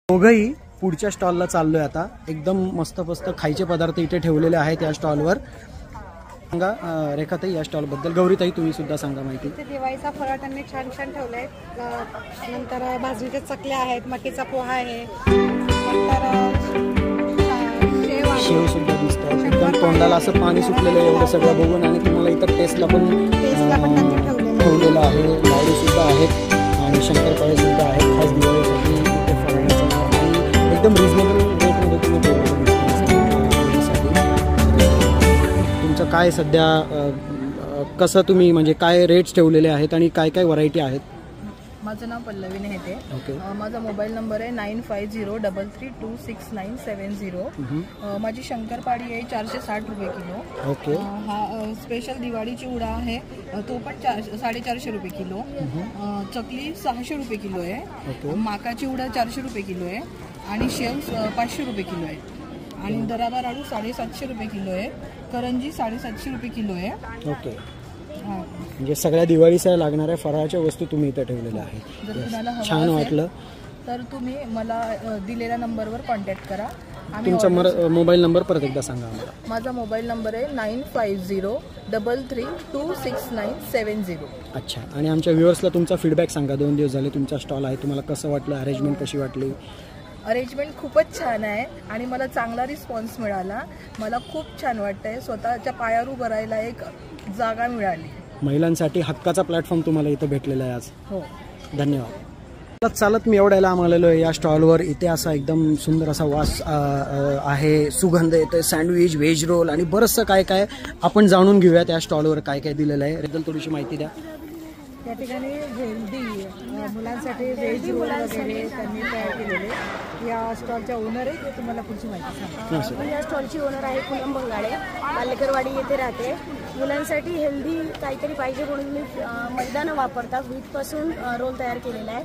दोघंही पुढच्या स्टॉलला चाललोय आता. एकदम मस्त खायचे पदार्थ इथे ठेवलेले आहेत या स्टॉलवर. सांगा रेखाताई या स्टॉलबद्दल. गौरीताई तुम्ही सुद्धा सांगा माहिती. इथे दिवाळीचा फराळ त्यांनी छान छान ठेवलाय. नंतर भाजणीच्या चकल्या आहेत, मकीचा पोहा आहे, नंतर शेव सुद्धा दिसतं. एकदम तोंडाला असं पाणी सुटलेलं आहे एवढं सगळं बघून. आणि तुम्हाला इतर टेस्टला पण ठेवलेलं आहे. लाडू सुद्धा आहेत आणि शंकरपाळे सुद्धा आहेत खास दिवाळीसाठी इथे फराळाचं. आणि एकदम रिजनेबल रेटमध्ये तुम्ही तुमचं काय सध्या कसं तुम्ही म्हणजे काय रेट्स ठेवलेले आहेत आणि काय काय व्हरायटी आहेत? माझं नाव पल्लवी नेहते. माझा मोबाईल नंबर आहे 9503326970. माझी शंकरपाळी आहे 460 रुपये किलो. ओके. हा स्पेशल दिवाळी चिवडा आहे, तो पण 450 रुपये किलो. चकली 600 रुपये किलो आहे. माका चिवडा 400 रुपये किलो आहे. आणि शेव 500 रुपये किलो आहे. आणि दराबा लाडू 750 रुपये किलो आहे. करंजी 750 रुपये किलो आहे. ओके. म्हणजे सगळ्या दिवाळीसाठी लागणाऱ्या फराळाच्या वस्तू तुम्ही इथे ठेवलेल्या आहेत. जर तुम्हाला छान वाटलं तर तुम्ही मला दिलेल्या नंबरवर कॉन्टॅक्ट करा. तुमचा मोबाईल नंबर परत एकदा सांगा आम्हाला. माझा मोबाईल नंबर आहे 9503326970. अच्छा. आणि आमच्या व्ह्युअर्सला तुमचा फीडबॅक सांगा. 2 दिवस झाले तुमचा स्टॉल आहे, तुम्हाला कसं वाटलं, अरेंजमेंट कशी वाटली? अरेंजमेंट खूपच छान आहे आणि मला चांगला रिस्पॉन्स मिळाला. मला खूप छान वाटतंय. स्वतःच्या पायावर उभं राहायला एक जागा मिळाली. महिलांसाठी हक्काचा प्लॅटफॉर्म तुम्हाला इथं भेटलेला आहे आज. हो, धन्यवाद. चालत मी एवढ्याला आम्हाला या स्टॉलवर. इथे असा एकदम सुंदर असा वास आहे, सुगंध येतोय, सँडविच, व्हेज रोल आणि बरंचसं काय काय आपण जाणून घेऊया त्या स्टॉलवर काय काय दिलेलं आहे. याबद्दल थोडीशी माहिती द्या. त्या ठिकाणी हेल्दी मुलांसाठी व्हेज रोल वगैरे त्यांनी तयार केलेले. या स्टॉलच्या ओनर आहे, ते तुम्हाला पुढची माहिती सांगा. या स्टॉलची ओनर आहे पूनम बंगाडे, पालेकरवाडी येथे राहते. मुलांसाठी हेल्दी काहीतरी पाहिजे म्हणून मी मैदानं वापरता व्हीटपासून रोल तयार केलेला आहे.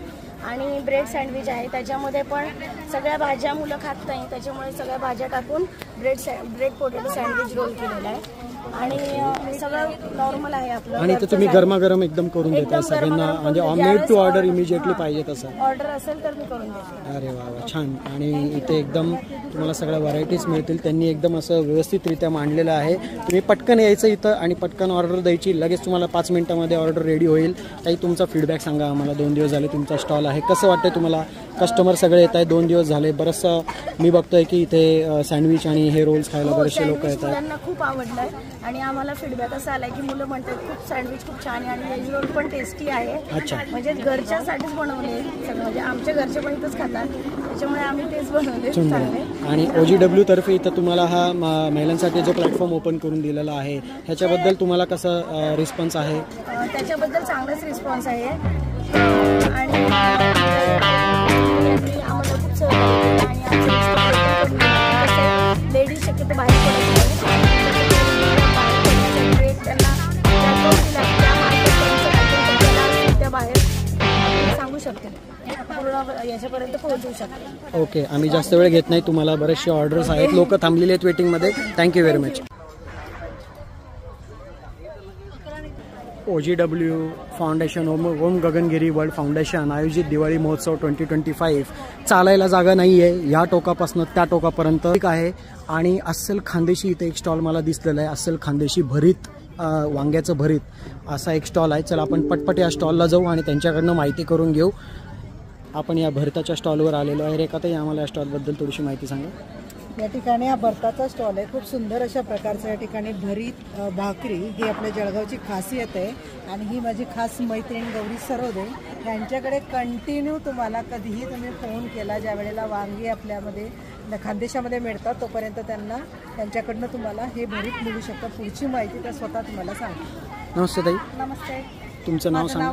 आणि ब्रेड सँडविच आहे, त्याच्यामध्ये पण सगळ्या भाज्या मुलं खात नाही, त्याच्यामुळे सगळ्या भाज्या टाकून ब्रेड पोटॅटो सँडविच रोल केलेला आहे. आणि सगळं नॉर्मल आहे आपलं. आणि ते तुम्ही गरमागरम एकदम करून देता सगळ्यांना, म्हणजे मेड टू ऑर्डर इमिजिएटली पाहिजे तसं ऑर्डर असेल तर मी करून देते. अरे वा वा, छान. आणि इथे एकदम तुम्हाला सगळ्या व्हरायटीज मिळतील. त्यांनी एकदम असं व्यवस्थितरित्या मांडलेलं आहे. तुम्ही पटकन यायचं इथं आणि पटकन ऑर्डर द्यायची, लगेच तुम्हाला 5 मिनिटामध्ये ऑर्डर रेडी होईल. काही तुमचा फीडबॅक सांगा आम्हाला. 2 दिवस झाले तुमचा स्टॉल आहे, कसं वाटतं तुम्हाला? कस्टमर सगळे येत आहेत, 2 दिवस झाले. बरंचसं मी बघतोय की इथे सँडविच आणि हे रोल्स खायला बरेचसे लोक येतात. मुलांना खूप आवडलंय आणि आम्हाला फीडबॅक असा आलाय की मुलं म्हणतात खूप सँडविच खूप छान आहे आणि व्हेज रोल पण टेस्टी आहे. म्हणजे घरच्यासाठीच बनवले सगळं, म्हणजे आमच्या घरचे पण इथंच खातात, त्याच्यामुळे आम्ही तेच बनवले चांगले. आणि OGW तर्फे इथं तुम्हाला हा महिलांसाठी जो प्लॅटफॉर्म ओपन करून दिलेला आहे, ह्याच्याबद्दल तुम्हाला कसं रिस्पॉन्स आहे? त्याच्याबद्दल चांगलाच रिस्पॉन्स आहे आणि आम्हाला खूप सहकार्य आणि लेडीज शक्यतो बाहेर पडत त्या बाहेर सांगू शकते, पूर्ण याच्यापर्यंत पोहोचवू शकते. ओके, आम्ही जास्त वेळ घेत नाही. तुम्हाला बरेचसे ऑर्डर्स आहेत, लोक थांबलेले आहेत वेटिंगमध्ये. Thank you very much. OGW foundation, Om Gaganagiri world foundation आयोजित दिवाळी महोत्सव 2025. चालायला जागा नाही आहे, या टोकापासून त्या टोकापर्यंत आहे. आणि अस्सल खानदेशी इथे एक स्टॉल मला दिसलेला आहे. अस्सल खानदेशी भरीत, वांग्याचं भरीत असा एक स्टॉल आहे. चला आपण पटपट या स्टॉलला जाऊ आणि त्यांच्याकडनं माहिती करून घेऊ. आपण या भरताच्या स्टॉलवर आलेलो आहे. रेखाताई, आम्हाला या स्टॉलबद्दल थोडीशी माहिती सांगा. या ठिकाणी हा भरताचा स्टॉल आहे. खूप सुंदर अशा प्रकारचं या ठिकाणी भरीत भाकरी ही आपल्या जळगावची खासियत आहे. आणि ही माझी खास मैत्रीण गौरी सरोदे, यांच्याकडे कंटिन्यू तुम्हाला कधीही तुम्ही फोन केला, ज्या वेळेला वांगी आपल्यामध्ये खानदेशामध्ये मिळतात तोपर्यंत त्यांच्याकडनं तुम्हाला हे भरीत मिळू शकतं. पुढची माहिती त्या स्वतः तुम्हाला सांगते. नमस्ते ताई. नमस्ते, तुमचं नाव सांगा.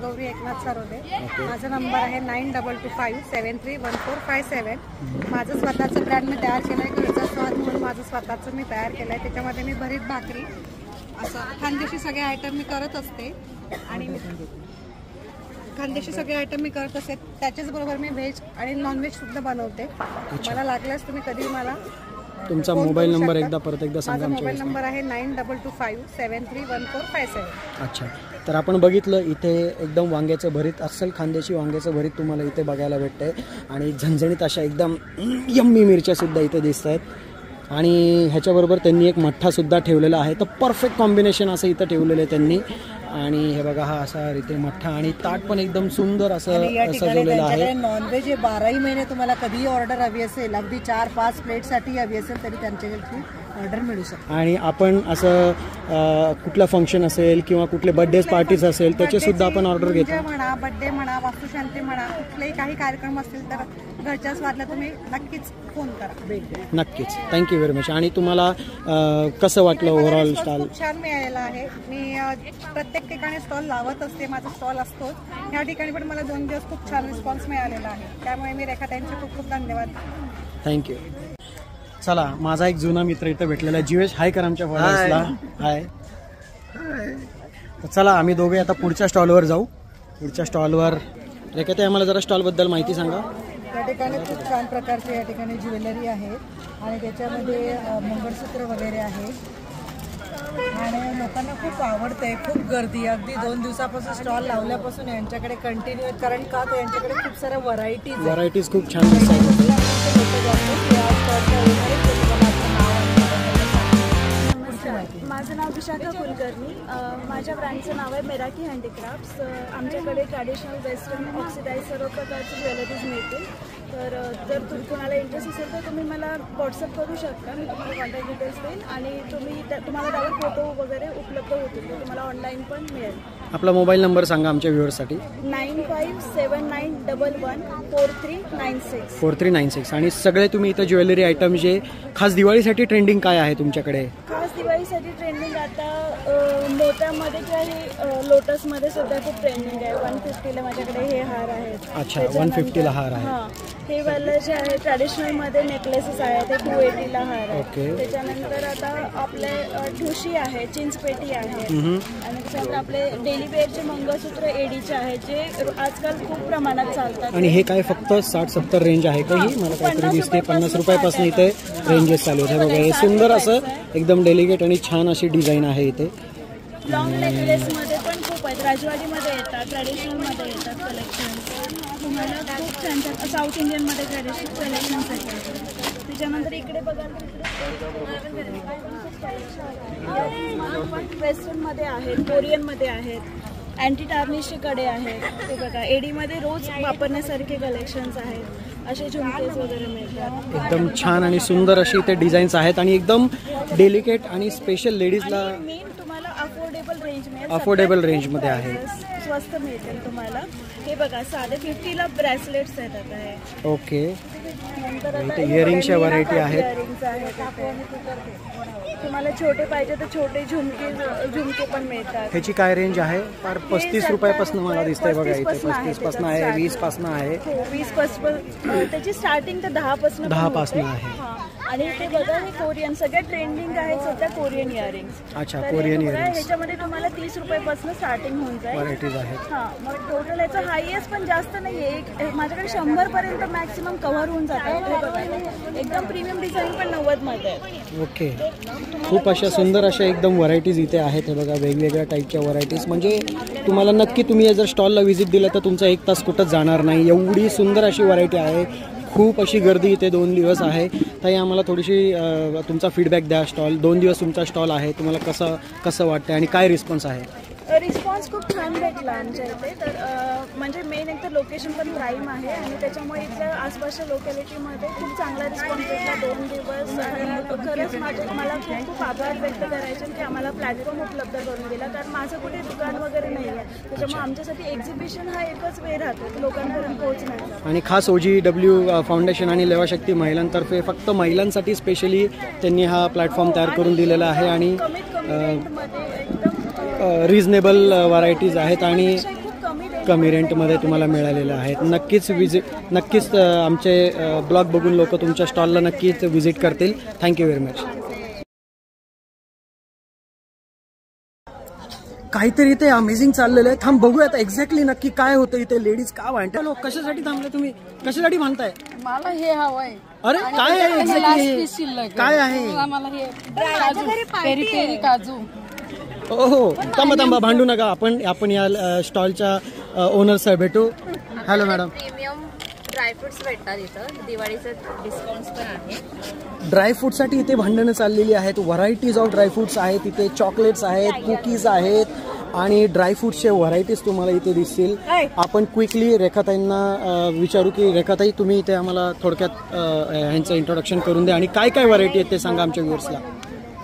गौरी एकनाथ सरोदे. माझा नंबर आहे 9225731457. माझं स्वतःचं ब्रँड मी तयार केलं आहे. घरचा स्वाद म्हणून माझं स्वतःचं मी तयार केलं आहे. त्याच्यामध्ये मी भरीत भाकरी असं खानदेशी सगळे आयटम मी करत असते. आणि खानदेशी सगळे आयटम मी करत असते. त्याच्याचबरोबर मी व्हेज आणि नॉनव्हेज सुद्धा बनवते. मला लागल्यास तुम्ही कधी मला तुमचा मोबाईल नंबर परत एकदा सांगा. माझा मोबाईल नंबर आहे 9225731457. अच्छा, तर आपण बघितलं इथे एकदम वांग्याचं भरीत, अस्सल खानदेशी वांग्याचं भरीत तुम्हाला इथे बघायला भेटतंय. आणि झणझणीत अशा एकदम यम्मी मिरच्या सुद्धा इथे दिसत आहेत. आणि ह्याच्याबरोबर त्यांनी एक मठ्ठा सुद्धा ठेवलेला आहे. तर परफेक्ट कॉम्बिनेशन असं इथं ठेवलेलं आहे त्यांनी. आणि हे बघा, हा असा इथे मठ्ठा आणि ताट पण एकदम सुंदर असं सजवलेलं आहे. नॉनव्हेज हे 12ही महिने तुम्हाला कधीही ऑर्डर हवी असेल, अगदी 4-5 प्लेटसाठी हवी असेल तरी त्यांच्याकडची ऑर्डर मिळू शकते. आणि आपण असं कुठलं फंक्शन असेल किंवा कुठले बर्थडे पार्टीज असेल त्याचे सुद्धा आपण ऑर्डर घेतो. म्हणा, बर्थडे म्हणा, वास्तुशांती म्हणा, कुठलेही काही कार्यक्रम असतील तर घरच्या स्वादला तुम्ही नक्कीच फोन करा. नक्कीच. Thank you very much. आणि तुम्हाला कसं वाटलं ओव्हरऑल स्टॉल? खूप छान मिळालेला आहे. मी प्रत्येक ठिकाणी स्टॉल लावत असते, माझा स्टॉल असतो. ह्या ठिकाणी पण मला 2 दिवस खूप छान रिस्पॉन्स मिळालेला आहे. त्यामुळे मी रेखाताईंचे खूप खूप धन्यवाद. थँक्यू. चला, माझा एक जुना मित्र इथं भेटलेला आहे, जीवेश. हाय कर आमच्या फॉलोअर्सला. हाय. तर चला, आम्ही दोघे आता पुढच्या स्टॉलवर जाऊ. पुढच्या स्टॉलवर रेखाताई, आम्हाला जरा स्टॉलबद्दल माहिती सांगा. या ठिकाणी खूप छान प्रकारचे या ठिकाणी ज्वेलरी आहे आणि त्याच्यामध्ये मंगळसूत्र वगैरे आहे. आणि लोकांना खूप आवडतंय, खूप गर्दी. अगदी 2 दिवसापासून स्टॉल लावल्यापासून यांच्याकडे कंटिन्यू, कारण का तर यांच्याकडे खूप साऱ्या व्हरायटीज खूप छान दिसतात. माझं नाव विशाखा कुलकर्णी. माझ्या ब्रँडचं नाव आहे मेराकी हँडीक्राफ्ट्स. आमच्याकडे ट्रॅडिशनल, वेस्टर्न, ऑक्सिडाईज सर्व प्रकारचे ज्वेलरीज मिळतील. तर जर कोणाला इंटरेस्ट असेल तर तुम्ही मला व्हॉट्सअप करू शकता. मी तुम्हाला कॉन्टॅक्ट डिटेल्स देईन आणि तुम्हाला त्यावर फोटो वगैरे उपलब्ध होतील. तुम्हाला ऑनलाईन पण मिळेल. आपला मोबाईल नंबर सांगा आमच्या व्ह्युअर्ससाठी. 9579114396. 4396. आणि सगळे तुम्ही इथं ज्वेलरी आयटम जे खास दिवाळीसाठी ट्रेंडिंग काय आहे तुमच्याकडे? खास दिवाळीसाठी ट्रेंडिंग आता मोत्यामध्ये किंवा हे लोटसमध्ये सुद्धा खूप ट्रेंडिंग आहे. 150ला माझ्याकडे हे हार आहेत. अच्छा, 150ला हार आहे. हां, हे वाले जे आहे ट्रॅडिशनलमध्ये नेकलेसेस आहेत, ते 280ला हार आहे. त्याच्यानंतर आता आपले ठुशी आहे, चिंचपेटी आहे, आणि त्याच्यानंतर आपले डेली वेअरचे मंगळसूत्र एडीचे आहेत जे आजकाल खूप प्रमाणात चालतात. आणि हे काय फक्त 60-70 रेंज आहे का? ही मला काहीतरी दिसते 50 रुपयापासून इथे रेंजेस चालू आहेत. बघा, हे सुंदर असं एकदम डेलिकेट आणि छान अशी डिझाईन आहे इथे. लॉंग नेकलेसमध्ये पण खूप आहेत, राजवाडीमध्ये येतात, ट्रॅडिशनलमध्ये येतात कलेक्शन. तुम्हाला खूप छान छान साऊथ इंडियनमध्ये ट्रॅडिशनल कलेक्शन्स आहेत. त्याच्यानंतर इकडे बघाल वेस्टर्नमध्ये आहेत, कोरियनमध्ये आहेत, अँटी टार्निशचे कडे आहेत. ते बघा, एडीमध्ये रोज वापरण्यासारखे कलेक्शन्स आहेत. असे झुमकेज वगैरे मिळतात. एकदम छान आणि सुंदर अशी इथे डिझाईन्स आहेत आणि एकदम डेलिकेट आणि स्पेशल लेडीजला मेन तुम्हाला अफोर्डेबल रेंज मिळेल. अफोर्डेबल रेंजमध्ये आहे, स्वस्त मिळतील तुम्हाला. हे बघा, साधे 50ला ब्रेसलेट्स आहेत आता हे. ओके. नंतर इथे इयरिंगच्या व्हरायटी आहेत. इयरिंग्स आहेत. तुम्हाला छोटे पाहिजे तर छोटे झुमके पण मिळतात. ह्याची काय रेंज आहे? फार 35 रुपयापासून मला दिसतंय. बघा, इथे 35 पासून आहे, 20 पासून आहे. 20 पासून त्याची स्टार्टिंग तर 10 पासून आहे. आणि ते बघा, हे कोरियन सगळ्यात ट्रेंडिंग आहे सध्या, कोरियन इयरिंग्स. अच्छा, कोरियन इयरिंग्स. ह्याच्यामध्ये तुम्हाला 30 रुपयापासून स्टार्टिंग होऊन जाईल. व्हरायटीज आहेत. हां, मग टोटल याचा हायएस्ट पण जास्त नाहीये. माझ्याकडे 100 पर्यंत मॅक्सिमम कव्हर होऊन जातात. एकदम प्रीमियम डिझाईन पण 90 मध्ये आहे. ओके. खूप अशा सुंदर अशा एकदम व्हरायटीज इथे आहेत. हे बघा, वेगवेगळ्या टाईपच्या व्हरायटीज. म्हणजे तुम्हाला नक्की तुम्ही जर स्टॉलला व्हिजिट दिलं तर तुमचा 1 तास कुठंच जाणार नाही. एवढी सुंदर अशी व्हरायटी आहे. खूप अशी गर्दी इथे 2 दिवस आहे. ताई, आम्हाला थोडीशी तुमचा फीडबॅक द्या. 2 दिवस तुमचा स्टॉल आहे, तुम्हाला कसं वाटतं आणि काय रिस्पॉन्स आहे? रिस्पॉन्स खूप छान भेटला आमच्या इथे. तर म्हणजे मेन एक तर लोकेशन पण प्राईम आहे आणि त्याच्यामुळे इथल्या आसपासच्या लोकॅलिटीमध्ये खूप चांगला रिस्पॉन्स भेटला 2 दिवस. आणि खरंच मला खूप आभार व्यक्त करायचे की आम्हाला प्लॅटफॉर्म उपलब्ध करून दिला. कारण माझं कुठे दुकान वगैरे नाही आहे, त्याच्यामुळे आमच्यासाठी एक्झिबिशन हा एकच वे राहतो लोकांपर्यंत पोहोचण्याचा. आणि खास OGW फाउंडेशन आणि लेवाशक्ती महिलांतर्फे फक्त महिलांसाठी स्पेशली त्यांनी हा प्लॅटफॉर्म तयार करून दिलेला आहे. आणि रिजनेबल व्हरायटीज आहेत आणि कमी रेंटमध्ये तुम्हाला मिळालेल्या आहेत. नक्कीच आमचे ब्लॉग बघून लोक तुमच्या स्टॉलला नक्कीच व्हिजिट करतील. Thank you very much. काहीतरी इथे अमेझिंग चाललेलं आहे. थांब, बघूया आता एक्झॅक्टली नक्की काय होतं इथे. लेडीज का भांडतात? लोक कशासाठी थांबले? तुम्ही कशासाठी भांडताय? मला हे हवंय. अरे काय आहे एक्झॅक्टली? काय आहे? मला हे पेरी पेरी काजू. हो, थांबा, भांडू नका. आपण या स्टॉलच्या ओनर साहेब भेटू. Hello madam. प्रीमियम ड्रायफ्रुट्स भेटतात इथं, दिवाळीचे डिस्काउंट्स पण आहे. ड्रायफ्रूटसाठी इथे भांडणं चाललेली आहेत. व्हरायटीज ऑफ ड्रायफ्रुट्स आहेत इथे. चॉकलेट्स आहेत, कुकीज आहेत आणि ड्रायफ्रुट्सचे व्हरायटीज तुम्हाला इथे दिसतील. आपण क्विकली रेखाताईंना विचारू की रेखाताई, तुम्ही इथे आम्हाला थोडक्यात ह्यांचं इंट्रोडक्शन करून द्या आणि काय काय व्हरायटी आहेत ते सांगा आमच्या व्ह्युअर्सला.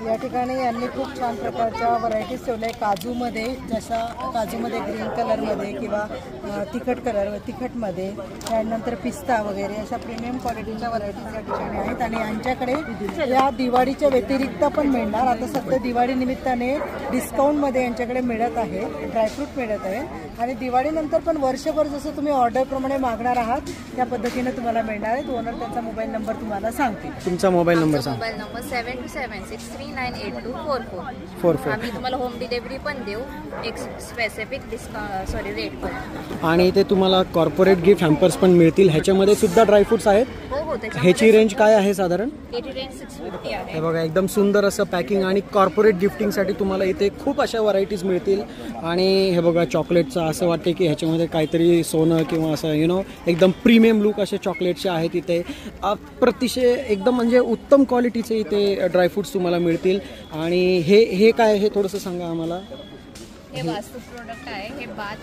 या ठिकाणी यांनी खूप छान प्रकारच्या व्हरायटीज ठेवल्या आहे. काजूमध्ये, जसा काजूमध्ये ग्रीन कलरमध्ये किंवा तिखटमध्ये, त्यानंतर पिस्ता वगैरे अशा प्रीमियम क्वालिटीच्या व्हरायटीज या ठिकाणी आहेत. आणि यांच्याकडे या दिवाळीच्या व्यतिरिक्त पण मिळणार. आता सध्या दिवाळी निमित्ताने डिस्काउंटमध्ये यांच्याकडे मिळत आहे, ड्रायफ्रूट मिळत आहे. आणि दिवाळीनंतर पण वर्षभर जसं तुम्ही ऑर्डरप्रमाणे मागणार आहात त्या पद्धतीने तुम्हाला मिळणार आहे. ओनर त्यांचा मोबाईल नंबर तुम्हाला सांगतील. तुमचा मोबाईल नंबर सांगा. Mobile number 7276398244. आम्ही तुम्हाला होम डिलिव्हरी पण देऊ, एक स्पेसिफिक रेट पण. आणि इथे तुम्हाला कॉर्पोरेट गिफ्ट हॅम्पर्स पण मिळतील. ह्याच्यामध्ये सुद्धा ड्रायफ्रुट्स आहेत. हो, ह्याची रेंज काय आहे साधारण? याची रेंज 650 आहे. हे बघा, एकदम सुंदर असं पॅकिंग आणि कॉर्पोरेट गिफ्टिंगसाठी तुम्हाला इथे खूप अशा व्हरायटीज मिळतील. आणि हे बघा, चॉकलेटचं असं वाटते की ह्याच्यामध्ये काहीतरी सोनं किंवा असं एकदम प्रीमियम लुक असे चॉकलेटचे आहेत इथे. अतिशय एकदम म्हणजे उत्तम क्वालिटीचे इथे ड्रायफ्रुट्स तुम्हाला मिळतील. आणि हे काय, हे थोडंसं सांगा आम्हाला. हे वास्तू प्रोडक्ट आहे. हे बाथ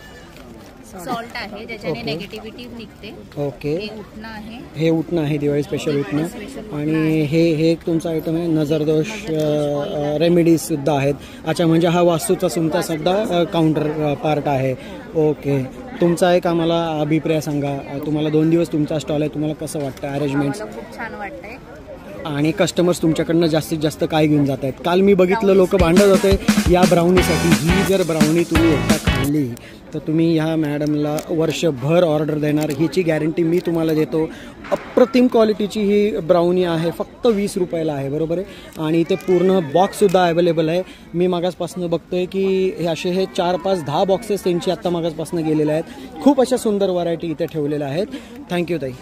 सॉल्ट आहे ज्याच्याने निगेटिव्हिटी निघते. ओके, हे उठणं आहे. हे उठणं आहे, दिवाळी स्पेशल उठणं. आणि हे एक तुमचा आयटम आहे नजरदोष रेमेडीज सुद्धा आहेत. अच्छा, म्हणजे हा वास्तूचा तुमचा सुद्धा काउंटर पार्ट आहे. ओके, तुमचा एक आम्हाला अभिप्राय सांगा. तुम्हाला 2 दिवस तुमचा स्टॉल आहे, तुम्हाला कसं वाटतं अरेंजमेंट्स? खूप छान वाटतंय. आणि कस्टमर्स तुमच्याकडनं जास्तीत जास्त काय घेऊन जात आहेत? काल मी बघितलं लोक भांडत होते या ब्राउनीसाठी. ही जर ब्राउनी तुम्ही एकदा खाल्ली तर तुम्ही ह्या मॅडमला वर्षभर ऑर्डर देणार, ह्याची गॅरंटी मी तुम्हाला देतो. अप्रतिम क्वालिटीची ही ब्राउनी आहे, फक्त 20 रुपयाला आहे, बरोबर आहे. आणि ते पूर्ण बॉक्ससुद्धा अवेलेबल आहे. मी मागासपासून बघतोय की हे असे 4, 5, 10 बॉक्सेस त्यांची आत्ता मागासपासून गेलेले आहेत. खूप अशा सुंदर व्हरायटी इथे ठेवलेल्या आहेत. थँक्यू ताई.